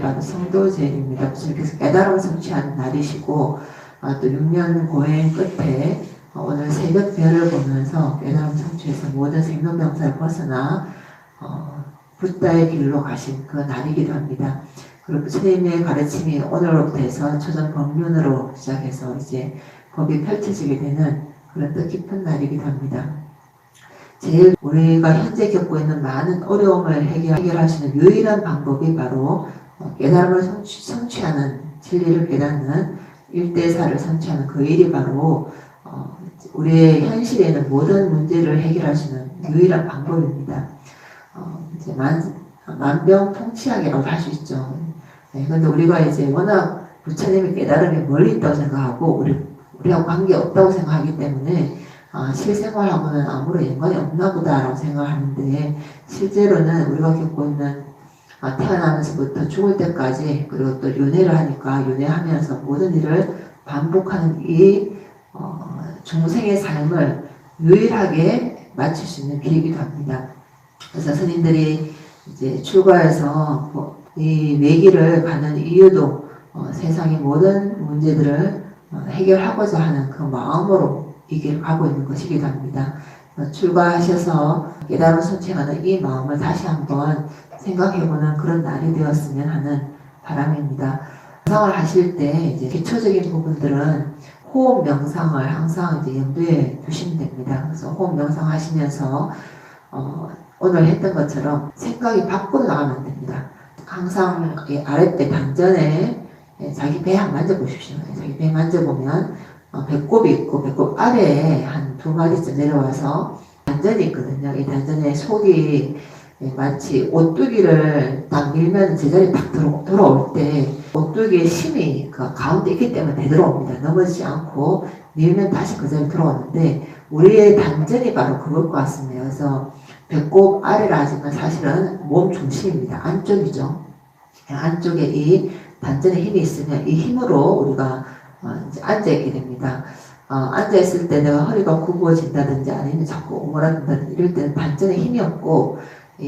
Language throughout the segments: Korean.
바로 성도제일입니다. 그래서 깨달음을 성취하는 날이시고 또 6년 고행 끝에 오늘 새벽 별을 보면서 깨달음 성취해서 모든 생로병사를 벗어나 붓다의 길로 가신 그 날이기도 합니다. 그리고 주님의 가르침이 오늘로부터 해서 초전 법륜으로 시작해서 이제 법이 펼쳐지게 되는 그런 뜻깊은 날이기도 합니다. 제일 우리가 현재 겪고 있는 많은 어려움을 해결할 수 있는 유일한 방법이 바로 깨달음을 성취하는, 진리를 깨닫는 일대사를 성취하는 그 일이 바로 우리의 현실에 있는 모든 문제를 해결할 수 있는 유일한 방법입니다. 이제 만병통치약이라고 할 수 있죠. 근데 우리가 이제 워낙 부처님의 깨달음이 멀리 있다고 생각하고 우리하고 관계 없다고 생각하기 때문에 실생활하고는 아무런 연관이 없나 보다라고 생각하는데, 실제로는 우리가 겪고 있는 태어나면서부터 죽을 때까지, 그리고 또 윤회를 하니까 윤회하면서 모든 일을 반복하는 이 중생의 삶을 유일하게 마칠 수 있는 길이기도 합니다. 그래서 스님들이 이제 출가해서 이 외길을 가는 이유도 세상의 모든 문제들을 해결하고자 하는 그 마음으로 이 길을 가고 있는 것이기도 합니다. 출가하셔서 깨달음을 성취하는 이 마음을 다시 한번 생각해보는 그런 날이 되었으면 하는 바람입니다. 명상을 하실 때 이제 기초적인 부분들은 호흡 명상을 항상 이제 염두에 두시면 됩니다. 그래서 호흡 명상 하시면서 오늘 했던 것처럼 생각이 밖으로 나가면 안 됩니다. 항상 이 아랫배 단전에 자기 배 한번 만져보십시오. 자기 배 만져보면 배꼽이 있고 배꼽 아래에 한 2마디쯤 내려와서 단전이 있거든요. 이 단전에 속이 마치 오뚜기를 딱 밀면 제자리에 딱 돌아올 때 오뚜기의 힘이 그 가운데 있기 때문에 되돌아옵니다. 넘어지지 않고 밀면 다시 그 자리에 들어오는데, 우리의 단전이 바로 그것 같습니다. 그래서 배꼽 아래라 하지만 사실은 몸 중심입니다. 안쪽이죠. 안쪽에 이 단전에 힘이 있으면 이 힘으로 우리가 이제 앉아있게 됩니다. 앉아있을 때 내가 허리가 굽어진다든지 아니면 자꾸 오므라든다든지 이럴 때는 단전에 힘이 없고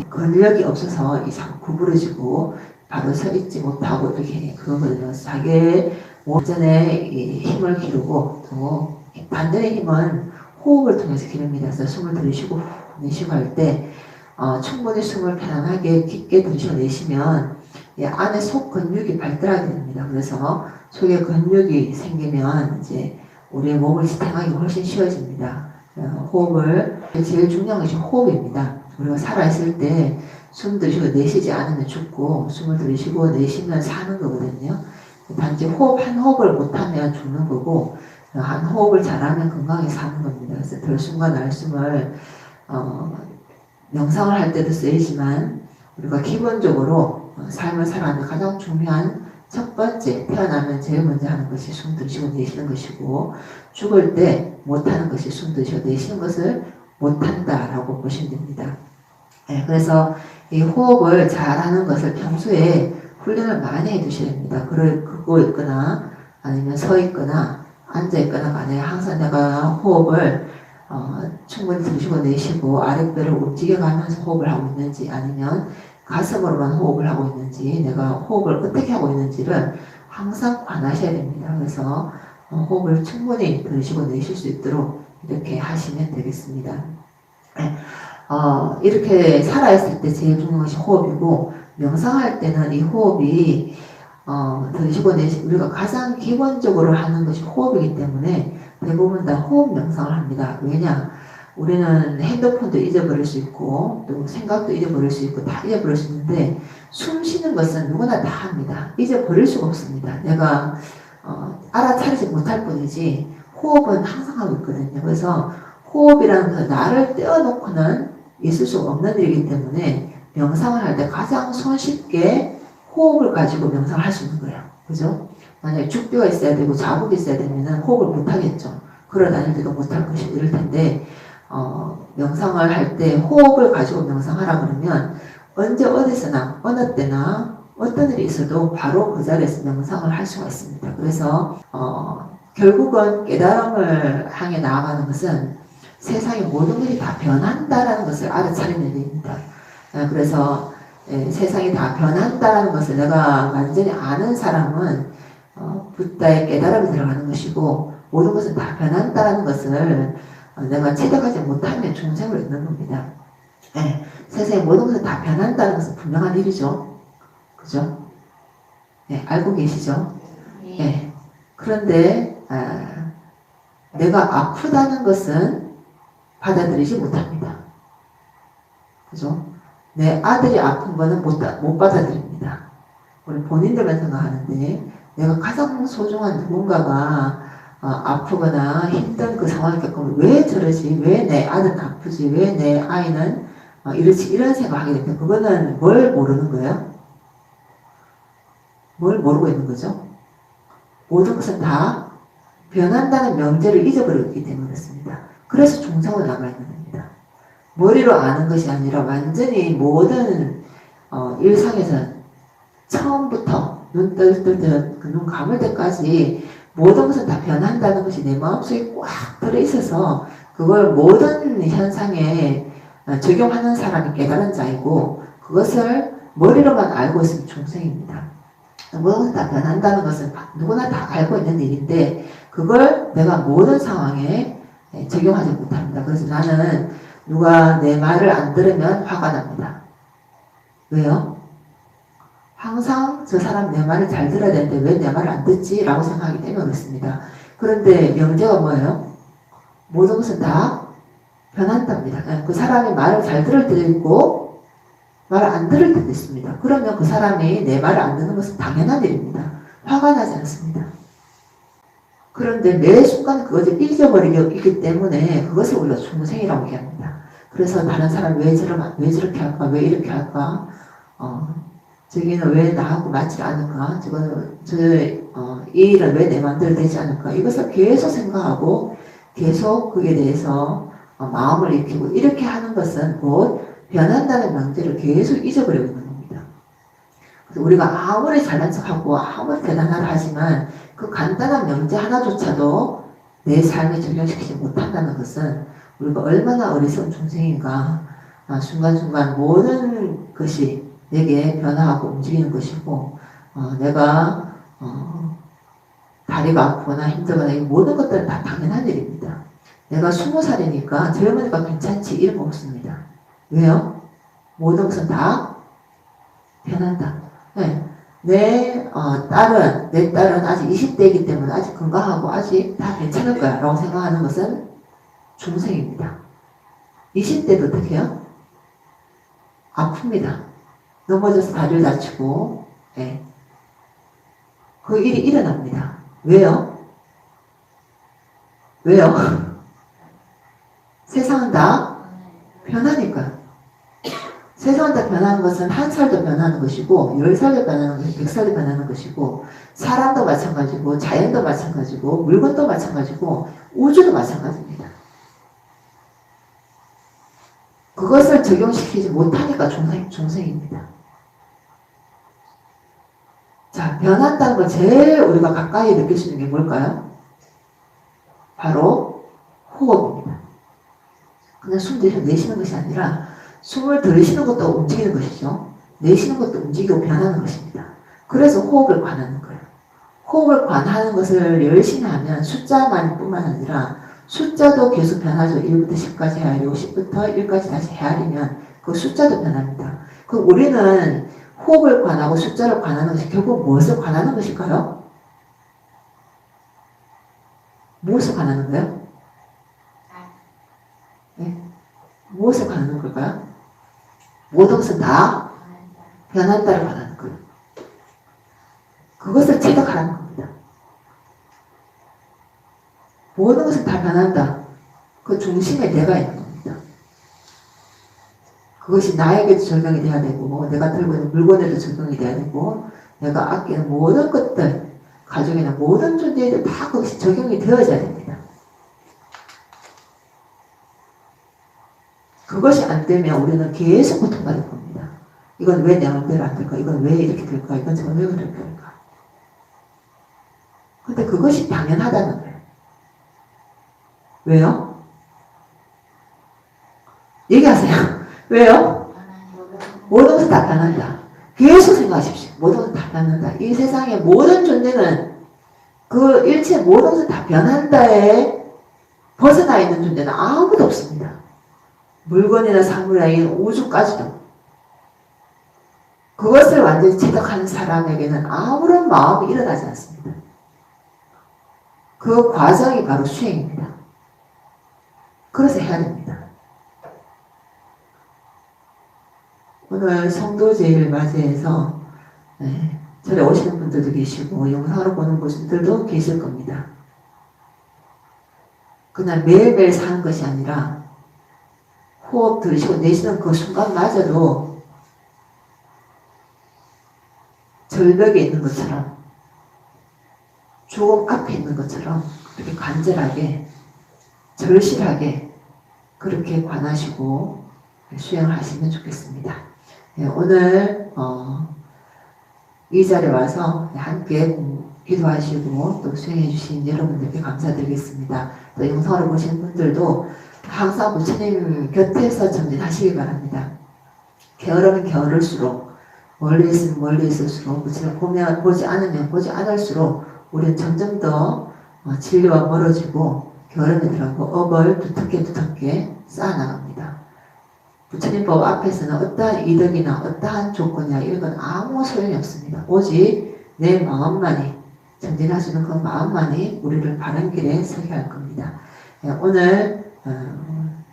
근력이 없어서 자꾸 구부러지고 바로 서 있지 못하고 이렇게 그거거든요. 자기의 몸전에 힘을 기르고, 또 단전의 힘은 호흡을 통해서 기릅니다. 그래서 숨을 들이쉬고 내쉬고 할 때 충분히 숨을 편안하게 깊게 들이쉬고 내쉬면 안에 속 근육이 발달하게 됩니다. 그래서 속에 근육이 생기면 이제 우리의 몸을 지탱하기 훨씬 쉬워집니다. 호흡을, 제일 중요한 것이 호흡입니다. 우리가 살아있을 때 숨 들이쉬고 내쉬지 않으면 죽고, 숨을 들이쉬고 내쉬면 사는 거거든요. 단지 호흡 한 호흡을 못하면 죽는 거고, 한 호흡을 잘하면 건강히 사는 겁니다. 그래서 들숨과 날숨을 명상을 할 때도 쓰이지만, 우리가 기본적으로 삶을 살아가는 가장 중요한 첫 번째, 태어나면 제일 먼저 하는 것이 숨 들이쉬고 내쉬는 것이고, 죽을 때 못하는 것이 숨 들이쉬고 내쉬는 것을 못한다라고 보시면 됩니다. 그래서 이 호흡을 잘하는 것을 평소에 훈련을 많이 해두셔야 됩니다. 걷고 있거나 아니면 서 있거나 앉아 있거나 간에 항상 내가 호흡을 충분히 들이쉬고 내쉬고 아랫배를 움직여가면서 호흡을 하고 있는지, 아니면 가슴으로만 호흡을 하고 있는지, 내가 호흡을 어떻게 하고 있는지를 항상 관하셔야 됩니다. 그래서 호흡을 충분히 들이쉬고 내쉴 수 있도록 이렇게 하시면 되겠습니다. 이렇게 살아있을 때 제일 중요한 것이 호흡이고, 명상할 때는 이 호흡이 들이쉬고 내쉬고 우리가 가장 기본적으로 하는 것이 호흡이기 때문에 대부분 다 호흡 명상을 합니다. 왜냐? 우리는 핸드폰도 잊어버릴 수 있고 또 생각도 잊어버릴 수 있고 다 잊어버릴 수 있는데, 숨 쉬는 것은 누구나 다 합니다. 잊어버릴 수가 없습니다. 내가 알아차리지 못할 뿐이지 호흡은 항상 하고 있거든요. 그래서 호흡이라는 그 나를 떼어놓고는 있을 수 없는 일이기 때문에 명상을 할 때 가장 손쉽게 호흡을 가지고 명상을 할 수 있는 거예요. 그죠? 만약에 죽뼈가 있어야 되고 자국이 있어야 되면 호흡을 못 하겠죠. 걸어 다닐 때도 못 할 것이고 이럴 텐데, 명상을 할 때 호흡을 가지고 명상하라 그러면 언제 어디서나 어느 때나 어떤 일이 있어도 바로 그 자리에서 명상을 할 수가 있습니다. 그래서 결국은 깨달음을 향해 나아가는 것은 세상의 모든 일이 다 변한다라는 것을 알아차리는 일입니다. 그래서 세상이 다 변한다는 것을 내가 완전히 아는 사람은 붓다의 깨달음이 들어가는 것이고 모든 것은 다 변한다는 것을 내가 체득하지 못하면 중생을 얻는 겁니다. 세상의 모든 것은 다 변한다는 것은 분명한 일이죠. 그죠? 알고 계시죠? 그런데 내가 아프다는 것은 받아들이지 못합니다. 그죠? 내 아들이 아픈 거는 못 받아들입니다. 우리 본인들만 생각하는데 내가 가장 소중한 누군가가 아프거나 힘든 그 상황을 겪으면 왜 저러지? 왜 내 아들은 아프지? 왜 내 아이는 이렇지? 이런 생각하게 되면 그거는 뭘 모르는 거예요? 뭘 모르고 있는 거죠? 모든 것은 다 변한다는 명제를 잊어버렸기 때문에 그렇습니다. 그래서 중생으로 나가 있는 겁니다. 머리로 아는 것이 아니라 완전히 모든 일상에서 처음부터 눈 뜰 때 그 눈 감을 때까지 모든 것은 다 변한다는 것이 내 마음속에 꽉 들어있어서 그걸 모든 현상에 적용하는 사람이 깨달은 자이고 그것을 머리로만 알고 있으면 중생입니다. 모든 것은 다 변한다는 것은 누구나 다 알고 있는 일인데 그걸 내가 모든 상황에 적용하지 못합니다. 그래서 나는 누가 내 말을 안 들으면 화가 납니다. 왜요? 항상 저 사람 내 말을 잘 들어야 되는데 왜 내 말을 안 듣지? 라고 생각하기 때문에 그렇습니다. 그런데 명제가 뭐예요? 모든 것은 다 변한답니다. 그 사람이 말을 잘 들을 때도 있고 말을 안 들을 때도 있습니다. 그러면 그 사람이 내 말을 안 듣는 것은 당연한 일입니다. 화가 나지 않습니다. 그런데 매 순간 그것을 잊어버리기 때문에 그것을 우리가 중생이라고 얘기합니다. 그래서 다른 사람 왜 저렇게 할까? 왜 이렇게 할까? 저기는 왜 나하고 맞지 않을까? 이 일은 왜 내 마음대로 되지 않을까? 이것을 계속 생각하고 계속 그에 대해서 마음을 익히고 이렇게 하는 것은 곧 변한다는 명제를 계속 잊어버리고 있는 겁니다. 그래서 우리가 아무리 잘난 척하고 아무리 대단하다 하지만 그 간단한 명제 하나조차도 내 삶에 적용시키지 못한다는 것은 우리가 얼마나 어리석은 중생인가. 순간순간 모든 것이 내게 변화하고 움직이는 것이고 내가 다리가 아프거나 힘들거나 이 모든 것들은 다 당연한 일입니다. 내가 20살이니까 젊으니까 괜찮지 이런 거 없습니다. 왜요? 모든 것은 다 변한다. 내 딸은 아직 20대이기 때문에 아직 건강하고 아직 다 괜찮을 거야 라고 생각하는 것은 중생입니다. 20대도 어떻게 해요? 아픕니다. 넘어져서 다리를 다치고 그 일이 일어납니다. 왜요? 세상은 다 변하니까. 세상은 다 변하는 것은 한 살도 변하는 것이고 10살도 변하는 것이고 100살도 변하는 것이고 사람도 마찬가지고 자연도 마찬가지고 물건도 마찬가지고 우주도 마찬가지입니다. 그것을 적용시키지 못하니까 중생입니다. 자, 변한다는 걸 제일 우리가 가까이 느낄 수 있는 게 뭘까요? 바로 호흡입니다. 그냥 숨 내쉬는 것이 아니라 숨을 들이쉬는 것도 움직이는 것이죠. 내쉬는 것도 움직이고 변하는 것입니다. 그래서 호흡을 관하는 거예요. 호흡을 관하는 것을 열심히 하면 숫자만 뿐만 아니라 숫자도 계속 변하죠. 1부터 10까지 헤아리고 10부터 1까지 다시 헤아리면 그 숫자도 변합니다. 그럼 우리는 호흡을 관하고 숫자를 관하는 것이 결국 무엇을 관하는 것일까요? 무엇을 관하는 거예요? 무엇을 관하는 걸까요? 모든 것은 다 변한다를 관하는 거예요. 그것을 체득하라는 겁니다. 모든 것은 다 변한다. 그 중심에 내가 있는 겁니다. 그것이 나에게도 적용이 돼야 되고 내가 들고 있는 물건에도 적용이 돼야 되고 내가 아끼는 모든 것들 가족이나 모든 존재에도 다 그것이 적용이 되어져야 됩니다. 그것이 안 되면 우리는 계속 고통받을 겁니다. 이건 왜 내 마음대로 안 될까? 이건 왜 이렇게 될까? 이건 저건 왜 그렇게 될까? 근데 그것이 당연하다는 거예요. 왜요? 얘기하세요. 왜요? 모든 것은 다 변한다. 계속 생각하십시오. 모든 것은 다 변한다. 이 세상의 모든 존재는 그 일체 모든 것은 다 변한다에 벗어나 있는 존재는 아무도 없습니다. 물건이나 사물이나 이 우주까지도. 그것을 완전히 체득하는 사람에게는 아무런 마음이 일어나지 않습니다. 그 과정이 바로 수행입니다. 그래서 해야 됩니다. 오늘 성도제를 맞이해서 절에 오시는 분들도 계시고 영상으로 보는 분들도 계실 겁니다. 그냥 매일매일 사는 것이 아니라 호흡 들이쉬고 내쉬는 그 순간마저도 절벽에 있는 것처럼 죽음 앞에 있는 것처럼 그렇게 간절하게 절실하게 그렇게 관하시고 수행하시면 좋겠습니다. 오늘 이 자리에 와서 함께 기도하시고 또 수행해 주신 여러분들께 감사드리겠습니다. 또 영상을 보시는 분들도 항상 부처님 곁에서 전진하시기 바랍니다. 게으르면 게으를수록 멀리 있으면 멀리 있을수록 부처님 보지 않으면 보지 않을수록 우리는 점점 더 진리와 멀어지고 게으름에 들어가고 업을 두텁게 쌓아나갑니다. 부처님 법 앞에서는 어떠한 이득이나 어떠한 조건이나 이런 건 아무 소용이 없습니다. 오직 내 마음만이 전진하시는 그 마음만이 우리를 바른 길에 서게 할 겁니다. 오늘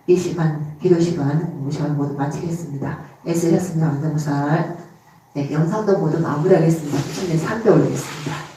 이 시간 기도 시간 공부 시간 모두 마치겠습니다. 애쓰셨습니다. 감사합니다. 영상도 모두 마무리하겠습니다. 부처님 3배 올리겠습니다.